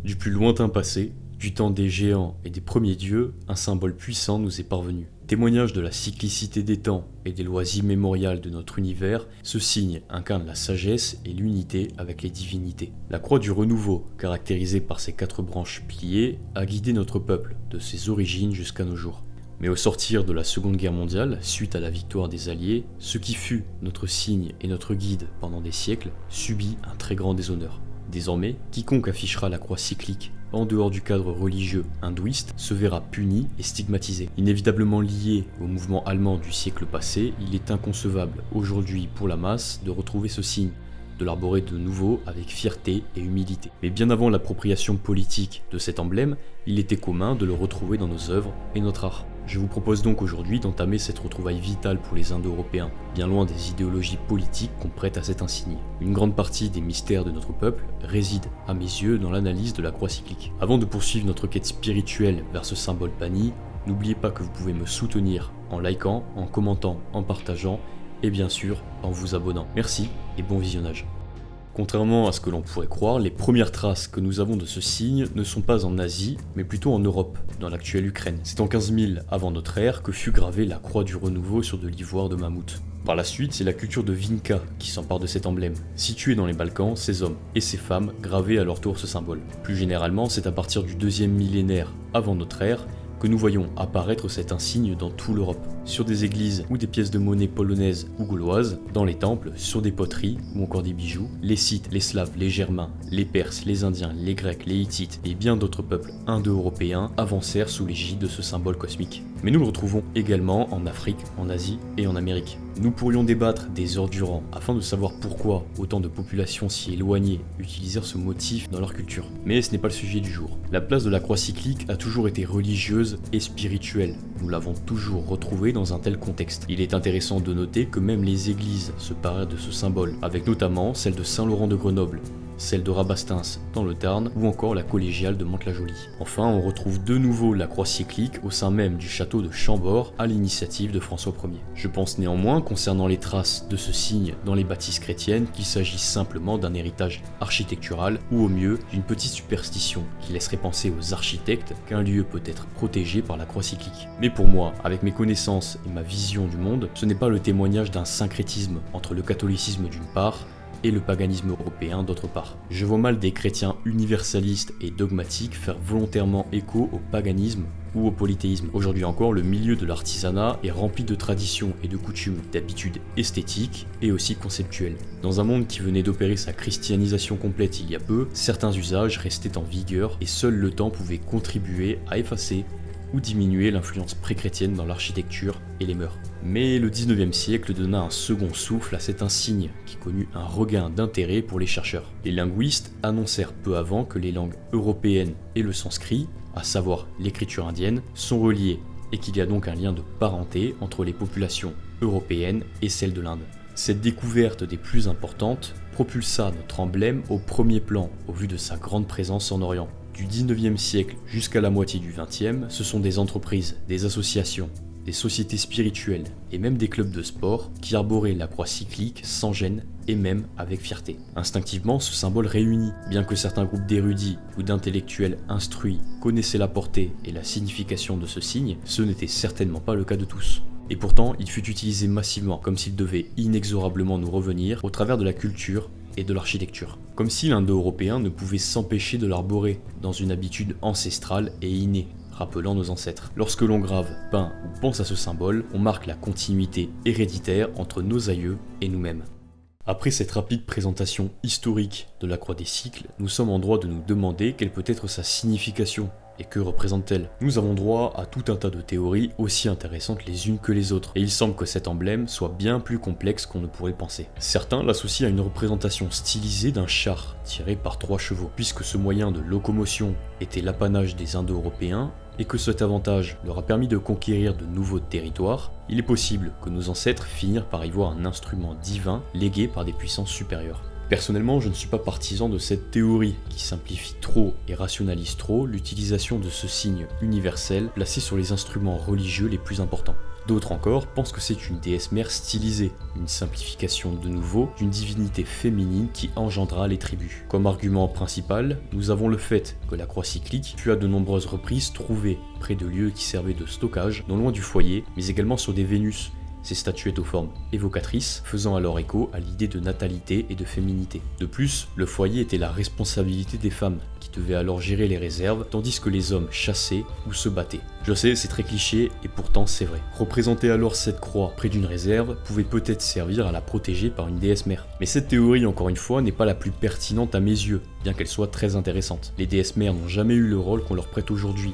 Du plus lointain passé, du temps des géants et des premiers dieux, un symbole puissant nous est parvenu. Témoignage de la cyclicité des temps et des lois immémoriales de notre univers, ce signe incarne la sagesse et l'unité avec les divinités. La croix du renouveau, caractérisée par ses 4 branches pliées, a guidé notre peuple de ses origines jusqu'à nos jours. Mais au sortir de la Seconde Guerre mondiale, suite à la victoire des Alliés, ce qui fut notre signe et notre guide pendant des siècles subit un très grand déshonneur. Désormais, quiconque affichera la croix cyclique en dehors du cadre religieux hindouiste se verra puni et stigmatisé. Inévitablement lié au mouvement allemand du siècle passé, il est inconcevable aujourd'hui pour la masse de retrouver ce signe, de l'arborer de nouveau avec fierté et humilité. Mais bien avant l'appropriation politique de cet emblème, il était commun de le retrouver dans nos œuvres et notre art. Je vous propose donc aujourd'hui d'entamer cette retrouvaille vitale pour les Indo-Européens, bien loin des idéologies politiques qu'on prête à cet insigne. Une grande partie des mystères de notre peuple réside, à mes yeux, dans l'analyse de la croix cyclique. Avant de poursuivre notre quête spirituelle vers ce symbole banni, n'oubliez pas que vous pouvez me soutenir en likant, en commentant, en partageant et bien sûr en vous abonnant. Merci et bon visionnage. Contrairement à ce que l'on pourrait croire, les premières traces que nous avons de ce signe ne sont pas en Asie, mais plutôt en Europe, dans l'actuelle Ukraine. C'est en 15 000 avant notre ère que fut gravée la croix du renouveau sur de l'ivoire de mammouth. Par la suite, c'est la culture de Vinca qui s'empare de cet emblème. Situé dans les Balkans, ces hommes et ces femmes gravaient à leur tour ce symbole. Plus généralement, c'est à partir du 2e millénaire avant notre ère que nous voyons apparaître cet insigne dans toute l'Europe, sur des églises ou des pièces de monnaie polonaises ou gauloises, dans les temples, sur des poteries ou encore des bijoux. Les Scythes, les Slaves, les Germains, les Perses, les Indiens, les Grecs, les Hittites et bien d'autres peuples indo-européens avancèrent sous l'égide de ce symbole cosmique. Mais nous le retrouvons également en Afrique, en Asie et en Amérique. Nous pourrions débattre des heures durant afin de savoir pourquoi autant de populations si éloignées utilisèrent ce motif dans leur culture. Mais ce n'est pas le sujet du jour. La place de la croix cyclique a toujours été religieuse et spirituelle. Nous l'avons toujours retrouvée dans un tel contexte. Il est intéressant de noter que même les églises se parent de ce symbole, avec notamment celle de Saint-Laurent de Grenoble, celle de Rabastens dans le Tarn ou encore la collégiale de Mantes-la-Jolie. Enfin, on retrouve de nouveau la croix cyclique au sein même du château de Chambord à l'initiative de François Ier. Je pense néanmoins, concernant les traces de ce signe dans les bâtisses chrétiennes, qu'il s'agit simplement d'un héritage architectural ou au mieux d'une petite superstition qui laisserait penser aux architectes qu'un lieu peut être protégé par la croix cyclique. Mais pour moi, avec mes connaissances et ma vision du monde, ce n'est pas le témoignage d'un syncrétisme entre le catholicisme d'une part et le paganisme européen d'autre part. Je vois mal des chrétiens universalistes et dogmatiques faire volontairement écho au paganisme ou au polythéisme. Aujourd'hui encore, le milieu de l'artisanat est rempli de traditions et de coutumes, d'habitudes esthétiques et aussi conceptuelles. Dans un monde qui venait d'opérer sa christianisation complète il y a peu, certains usages restaient en vigueur et seul le temps pouvait contribuer à effacer ou diminuer l'influence pré-chrétienne dans l'architecture et les mœurs. Mais le 19e siècle donna un second souffle à cet insigne qui connut un regain d'intérêt pour les chercheurs. Les linguistes annoncèrent peu avant que les langues européennes et le sanskrit, à savoir l'écriture indienne, sont reliées et qu'il y a donc un lien de parenté entre les populations européennes et celles de l'Inde. Cette découverte des plus importantes propulsa notre emblème au premier plan au vu de sa grande présence en Orient. Du 19e siècle jusqu'à la moitié du 20e, ce sont des entreprises, des associations, des sociétés spirituelles et même des clubs de sport qui arboraient la croix cyclique sans gêne et même avec fierté. Instinctivement, ce symbole réunit, bien que certains groupes d'érudits ou d'intellectuels instruits connaissaient la portée et la signification de ce signe, ce n'était certainement pas le cas de tous. Et pourtant, il fut utilisé massivement, comme s'il devait inexorablement nous revenir au travers de la culture et de l'architecture. Comme si l'Indo-Européen ne pouvait s'empêcher de l'arborer, dans une habitude ancestrale et innée, rappelant nos ancêtres. Lorsque l'on grave, peint ou pense à ce symbole, on marque la continuité héréditaire entre nos aïeux et nous-mêmes. Après cette rapide présentation historique de la croix des cycles, nous sommes en droit de nous demander quelle peut être sa signification. Et que représente-t-elle? Nous avons droit à tout un tas de théories aussi intéressantes les unes que les autres, et il semble que cet emblème soit bien plus complexe qu'on ne pourrait le penser. Certains l'associent à une représentation stylisée d'un char tiré par 3 chevaux, puisque ce moyen de locomotion était l'apanage des Indo-Européens, et que cet avantage leur a permis de conquérir de nouveaux territoires, il est possible que nos ancêtres finirent par y voir un instrument divin légué par des puissances supérieures. Personnellement, je ne suis pas partisan de cette théorie qui simplifie trop et rationalise trop l'utilisation de ce signe universel placé sur les instruments religieux les plus importants. D'autres encore pensent que c'est une déesse mère stylisée, une simplification de nouveau d'une divinité féminine qui engendra les tribus. Comme argument principal, nous avons le fait que la croix cyclique fut à de nombreuses reprises trouvée près de lieux qui servaient de stockage, non loin du foyer, mais également sur des Vénus, ces statuettes aux formes évocatrices, faisant alors écho à l'idée de natalité et de féminité. De plus, le foyer était la responsabilité des femmes, qui devaient alors gérer les réserves, tandis que les hommes chassaient ou se battaient. Je sais, c'est très cliché, et pourtant c'est vrai. Représenter alors cette croix près d'une réserve pouvait peut-être servir à la protéger par une déesse mère. Mais cette théorie, encore une fois, n'est pas la plus pertinente à mes yeux, bien qu'elle soit très intéressante. Les déesses mères n'ont jamais eu le rôle qu'on leur prête aujourd'hui.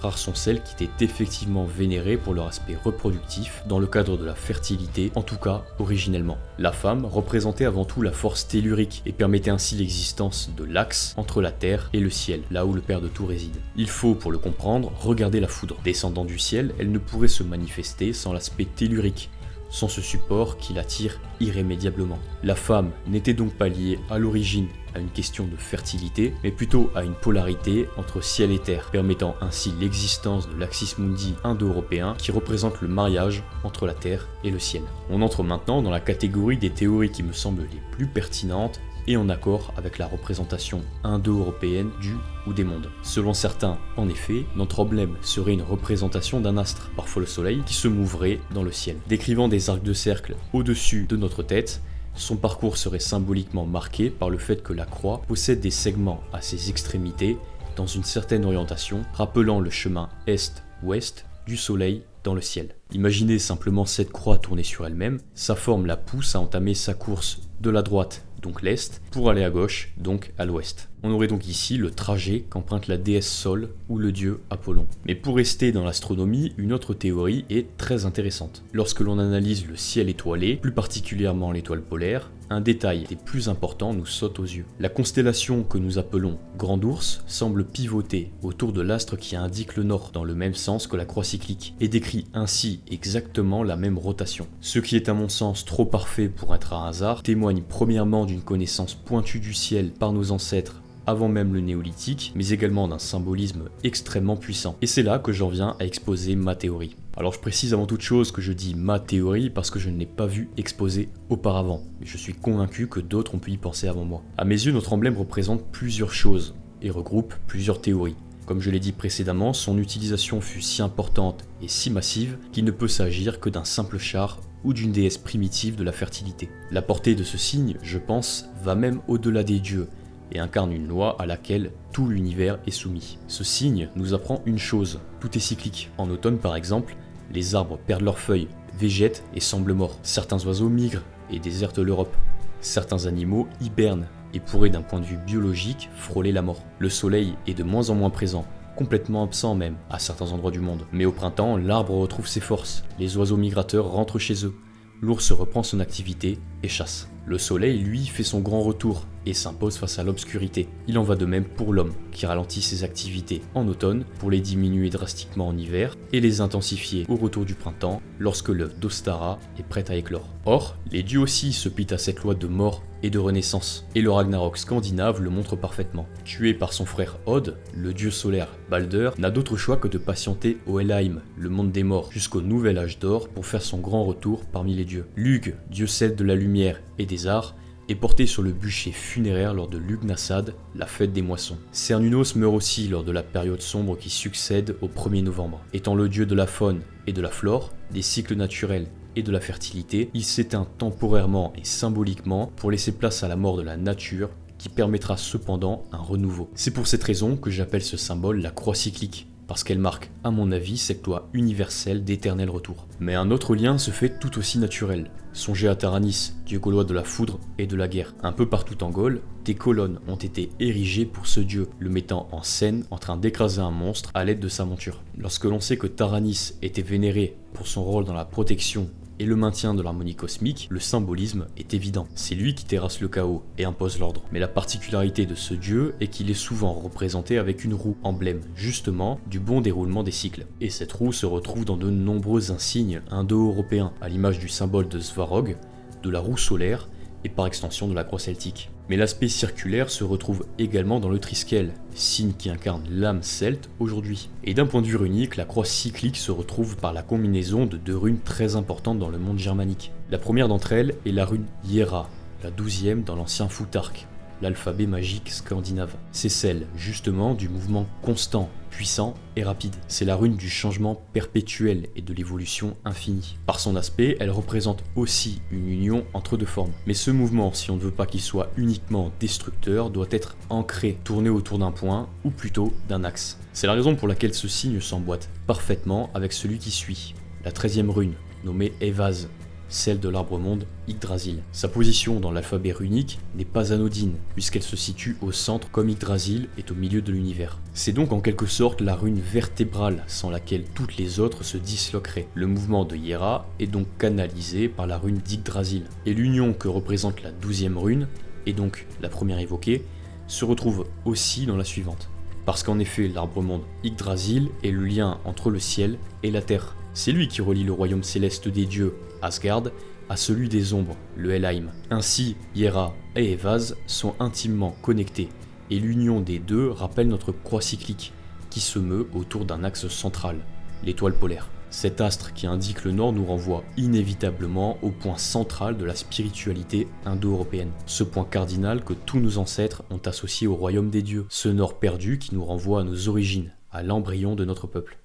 Rares sont celles qui étaient effectivement vénérées pour leur aspect reproductif dans le cadre de la fertilité, en tout cas originellement. La femme représentait avant tout la force tellurique et permettait ainsi l'existence de l'axe entre la terre et le ciel, là où le père de tout réside. Il faut, pour le comprendre, regarder la foudre. Descendant du ciel, elle ne pourrait se manifester sans l'aspect tellurique, sans ce support qui l'attire irrémédiablement. La femme n'était donc pas liée à l'origine à une question de fertilité, mais plutôt à une polarité entre ciel et terre, permettant ainsi l'existence de l'Axis Mundi indo-européen qui représente le mariage entre la terre et le ciel. On entre maintenant dans la catégorie des théories qui me semblent les plus pertinentes et en accord avec la représentation indo-européenne du ou des mondes. Selon certains, en effet, notre emblème serait une représentation d'un astre, parfois le soleil, qui se mouvrait dans le ciel. Décrivant des arcs de cercle au-dessus de notre tête, son parcours serait symboliquement marqué par le fait que la croix possède des segments à ses extrémités dans une certaine orientation, rappelant le chemin est-ouest du soleil dans le ciel. Imaginez simplement cette croix tournée sur elle-même, sa forme la pousse à entamer sa course de la droite, donc l'est, pour aller à gauche, donc à l'ouest. On aurait donc ici le trajet qu'emprunte la déesse Sol ou le dieu Apollon. Mais pour rester dans l'astronomie, une autre théorie est très intéressante. Lorsque l'on analyse le ciel étoilé, plus particulièrement l'étoile polaire, un détail des plus importants nous saute aux yeux. La constellation que nous appelons Grand Ours semble pivoter autour de l'astre qui indique le nord, dans le même sens que la croix cyclique, et décrit ainsi exactement la même rotation. Ce qui est à mon sens trop parfait pour être un hasard, témoigne premièrement d'une connaissance pointue du ciel par nos ancêtres avant même le néolithique, mais également d'un symbolisme extrêmement puissant. Et c'est là que j'en viens à exposer ma théorie. Alors je précise avant toute chose que je dis ma théorie parce que je ne l'ai pas vu exposée auparavant, mais je suis convaincu que d'autres ont pu y penser avant moi. À mes yeux, notre emblème représente plusieurs choses et regroupe plusieurs théories. Comme je l'ai dit précédemment, son utilisation fut si importante et si massive qu'il ne peut s'agir que d'un simple char ou d'une déesse primitive de la fertilité. La portée de ce signe, je pense, va même au-delà des dieux, et incarne une loi à laquelle tout l'univers est soumis. Ce signe nous apprend une chose, tout est cyclique. En automne par exemple, les arbres perdent leurs feuilles, végètent et semblent morts. Certains oiseaux migrent et désertent l'Europe. Certains animaux hibernent et pourraient d'un point de vue biologique frôler la mort. Le soleil est de moins en moins présent, complètement absent même, à certains endroits du monde. Mais au printemps, l'arbre retrouve ses forces, les oiseaux migrateurs rentrent chez eux, l'ours reprend son activité et chasse. Le soleil, lui, fait son grand retour et s'impose face à l'obscurité. Il en va de même pour l'homme, qui ralentit ses activités en automne pour les diminuer drastiquement en hiver et les intensifier au retour du printemps lorsque l'œuf d'Ostara est prêt à éclore. Or, les dieux aussi se plient à cette loi de mort et de renaissance, et le Ragnarok scandinave le montre parfaitement. Tué par son frère Od, le dieu solaire Balder n'a d'autre choix que de patienter au Helheim, le monde des morts, jusqu'au nouvel âge d'or pour faire son grand retour parmi les dieux. Lugh, dieu cède de la lumière et des arts, est porté sur le bûcher funéraire lors de Lughnasadh, la fête des moissons. Cernunnos meurt aussi lors de la période sombre qui succède au 1er novembre. Étant le dieu de la faune et de la flore, des cycles naturels et de la fertilité, il s'éteint temporairement et symboliquement pour laisser place à la mort de la nature qui permettra cependant un renouveau. C'est pour cette raison que j'appelle ce symbole la croix cyclique, parce qu'elle marque, à mon avis, cette loi universelle d'éternel retour. Mais un autre lien se fait tout aussi naturel. Songez à Taranis, dieu gaulois de la foudre et de la guerre. Un peu partout en Gaule, des colonnes ont été érigées pour ce dieu, le mettant en scène en train d'écraser un monstre à l'aide de sa monture. Lorsque l'on sait que Taranis était vénéré pour son rôle dans la protection et le maintien de l'harmonie cosmique, le symbolisme est évident. C'est lui qui terrasse le chaos et impose l'ordre. Mais la particularité de ce dieu est qu'il est souvent représenté avec une roue, emblème justement du bon déroulement des cycles. Et cette roue se retrouve dans de nombreux insignes indo-européens, à l'image du symbole de Svarog, de la roue solaire et par extension de la croix celtique. Mais l'aspect circulaire se retrouve également dans le triskel, signe qui incarne l'âme celte aujourd'hui. Et d'un point de vue runique, la croix cyclique se retrouve par la combinaison de deux runes très importantes dans le monde germanique. La première d'entre elles est la rune Hiera, la 12e dans l'ancien Futhark, l'alphabet magique scandinave. C'est celle, justement, du mouvement constant, puissant et rapide. C'est la rune du changement perpétuel et de l'évolution infinie. Par son aspect, elle représente aussi une union entre deux formes. Mais ce mouvement, si on ne veut pas qu'il soit uniquement destructeur, doit être ancré, tourné autour d'un point, ou plutôt d'un axe. C'est la raison pour laquelle ce signe s'emboîte parfaitement avec celui qui suit, la 13e rune, nommée Evaz, celle de l'arbre-monde Yggdrasil. Sa position dans l'alphabet runique n'est pas anodine, puisqu'elle se situe au centre comme Yggdrasil est au milieu de l'univers. C'est donc en quelque sorte la rune vertébrale sans laquelle toutes les autres se disloqueraient. Le mouvement de Hiera est donc canalisé par la rune d'Yggdrasil. Et l'union que représente la 12e rune, et donc la première évoquée, se retrouve aussi dans la suivante. Parce qu'en effet, l'arbre-monde Yggdrasil est le lien entre le ciel et la terre. C'est lui qui relie le royaume céleste des dieux, Asgard, à celui des ombres, le Helheim. Ainsi, Hiera et Evaz sont intimement connectés, et l'union des deux rappelle notre croix cyclique, qui se meut autour d'un axe central, l'étoile polaire. Cet astre qui indique le nord nous renvoie inévitablement au point central de la spiritualité indo-européenne, ce point cardinal que tous nos ancêtres ont associé au royaume des dieux, ce nord perdu qui nous renvoie à nos origines, à l'embryon de notre peuple.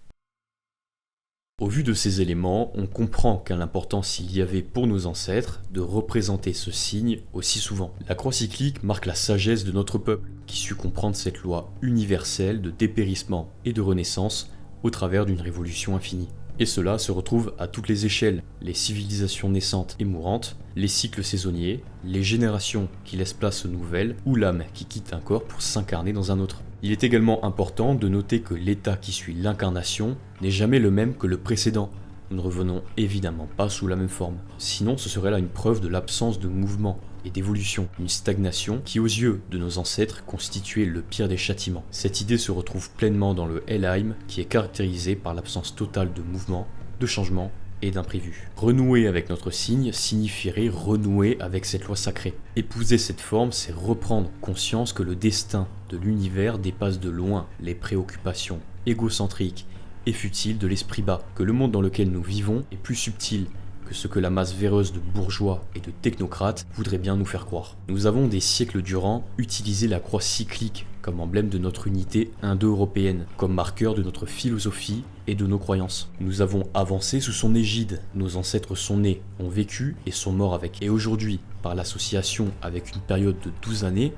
Au vu de ces éléments, on comprend quelle importance il y avait pour nos ancêtres de représenter ce signe aussi souvent. La croix cyclique marque la sagesse de notre peuple, qui sut comprendre cette loi universelle de dépérissement et de renaissance au travers d'une révolution infinie. Et cela se retrouve à toutes les échelles, les civilisations naissantes et mourantes, les cycles saisonniers, les générations qui laissent place aux nouvelles, ou l'âme qui quitte un corps pour s'incarner dans un autre. Il est également important de noter que l'état qui suit l'incarnation n'est jamais le même que le précédent. Nous ne revenons évidemment pas sous la même forme. Sinon, ce serait là une preuve de l'absence de mouvement et d'évolution, une stagnation qui, aux yeux de nos ancêtres, constituait le pire des châtiments. Cette idée se retrouve pleinement dans le Helheim, qui est caractérisé par l'absence totale de mouvement, de changement et d'imprévu. Renouer avec notre signe signifierait renouer avec cette loi sacrée. Épouser cette forme, c'est reprendre conscience que le destin de l'univers dépasse de loin les préoccupations égocentriques et futiles de l'esprit bas, que le monde dans lequel nous vivons est plus subtil que ce que la masse véreuse de bourgeois et de technocrates voudrait bien nous faire croire. Nous avons des siècles durant utilisé la croix cyclique comme emblème de notre unité indo-européenne, comme marqueur de notre philosophie et de nos croyances. Nous avons avancé sous son égide, nos ancêtres sont nés, ont vécu et sont morts avec. Et aujourd'hui, par l'association avec une période de 12 années,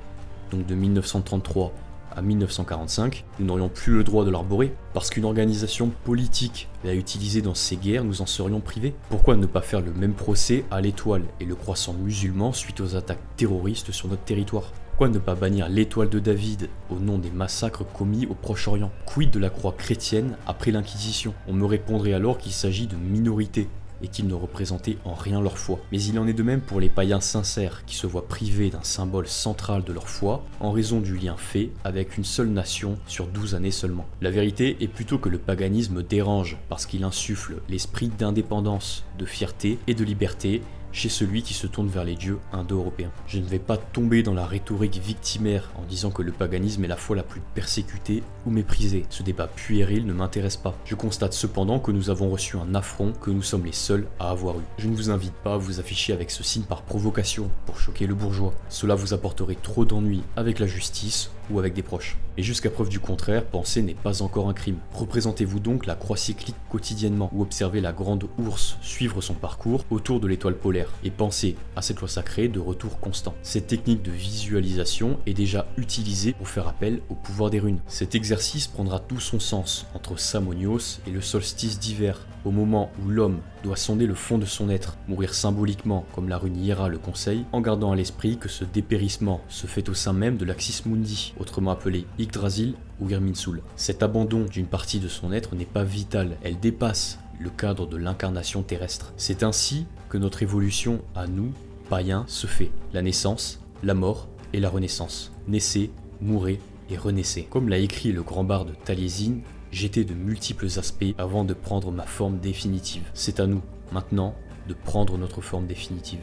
donc de 1933 à 1945, nous n'aurions plus le droit de l'arborer, parce qu'une organisation politique l'a utilisé dans ces guerres, nous en serions privés. Pourquoi ne pas faire le même procès à l'étoile et le croissant musulman suite aux attaques terroristes sur notre territoire? Pourquoi ne pas bannir l'étoile de David au nom des massacres commis au Proche-Orient? Quid de la croix chrétienne après l'Inquisition? On me répondrait alors qu'il s'agit de minorités et qu'ils ne représentaient en rien leur foi. Mais il en est de même pour les païens sincères qui se voient privés d'un symbole central de leur foi en raison du lien fait avec une seule nation sur 12 années seulement. La vérité est plutôt que le paganisme dérange parce qu'il insuffle l'esprit d'indépendance, de fierté et de liberté chez celui qui se tourne vers les dieux indo-européens. Je ne vais pas tomber dans la rhétorique victimaire en disant que le paganisme est la foi la plus persécutée ou méprisée. Ce débat puéril ne m'intéresse pas. Je constate cependant que nous avons reçu un affront que nous sommes les seuls à avoir eu. Je ne vous invite pas à vous afficher avec ce signe par provocation pour choquer le bourgeois. Cela vous apporterait trop d'ennuis avec la justice ou avec des proches. Et jusqu'à preuve du contraire, penser n'est pas encore un crime. Représentez-vous donc la croix cyclique quotidiennement ou observez la grande ours suivre son parcours autour de l'étoile polaire et pensez à cette loi sacrée de retour constant. Cette technique de visualisation est déjà utilisée pour faire appel au pouvoir des runes. Cet exercice prendra tout son sens entre Samonios et le solstice d'hiver, au moment où l'homme doit sonder le fond de son être, mourir symboliquement comme la rune Hiera le conseille, en gardant à l'esprit que ce dépérissement se fait au sein même de l'Axis Mundi, autrement appelé Yggdrasil ou Irminsul. Cet abandon d'une partie de son être n'est pas vital, elle dépasse le cadre de l'incarnation terrestre. C'est ainsi que notre évolution à nous, païens, se fait. La naissance, la mort et la renaissance. Naissez, mourez et renaissez. Comme l'a écrit le grand barde Taliesin, j'étais de multiples aspects avant de prendre ma forme définitive. C'est à nous, maintenant, de prendre notre forme définitive.